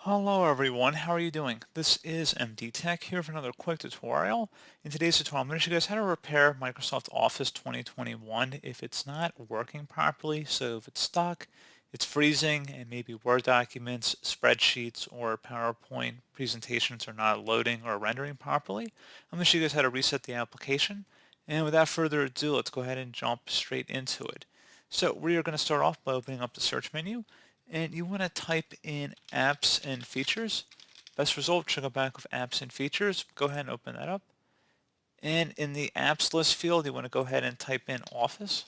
Hello everyone, how are you doing? This is MD Tech here for another quick tutorial. In today's tutorial, I'm going to show you guys how to repair Microsoft Office 2021 if it's not working properly. So if it's stuck, it's freezing, and maybe Word documents, spreadsheets, or PowerPoint presentations are not loading or rendering properly. I'm going to show you guys how to reset the application. And without further ado, let's go ahead and jump straight into it. So we are going to start off by opening up the search menu, and you want to type in apps and features. Best result should go back with apps and features. Go ahead and open that up. And in the apps list field, you want to go ahead and type in Office.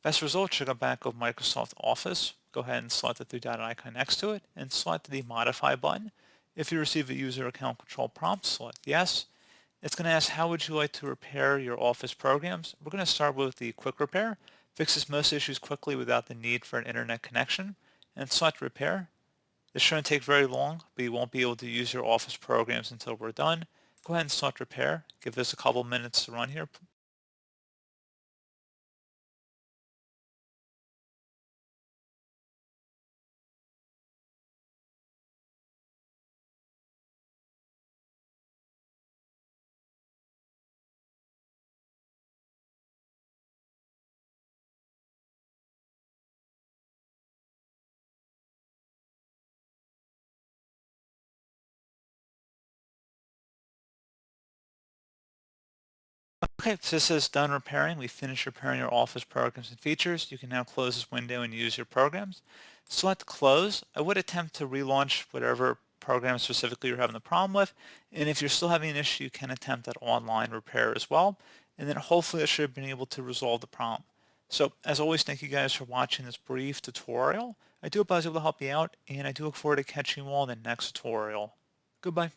Best result should go back with Microsoft Office. Go ahead and select the three-dot icon next to it and select the Modify button. If you receive a user account control prompt, select Yes. It's going to ask how would you like to repair your Office programs. We're going to start with the Quick Repair. Fixes most issues quickly without the need for an internet connection. And select Repair. This shouldn't take very long, but you won't be able to use your Office programs until we're done. Go ahead and select Repair. Give this a couple minutes to run here. Okay, so this says done repairing. We finished repairing your Office programs and features. You can now close this window and use your programs. Select Close. I would attempt to relaunch whatever program specifically you're having the problem with. And if you're still having an issue, you can attempt that online repair as well. And then hopefully I should have been able to resolve the problem. So as always, thank you guys for watching this brief tutorial. I do hope I was able to help you out, and I do look forward to catching you all in the next tutorial. Goodbye.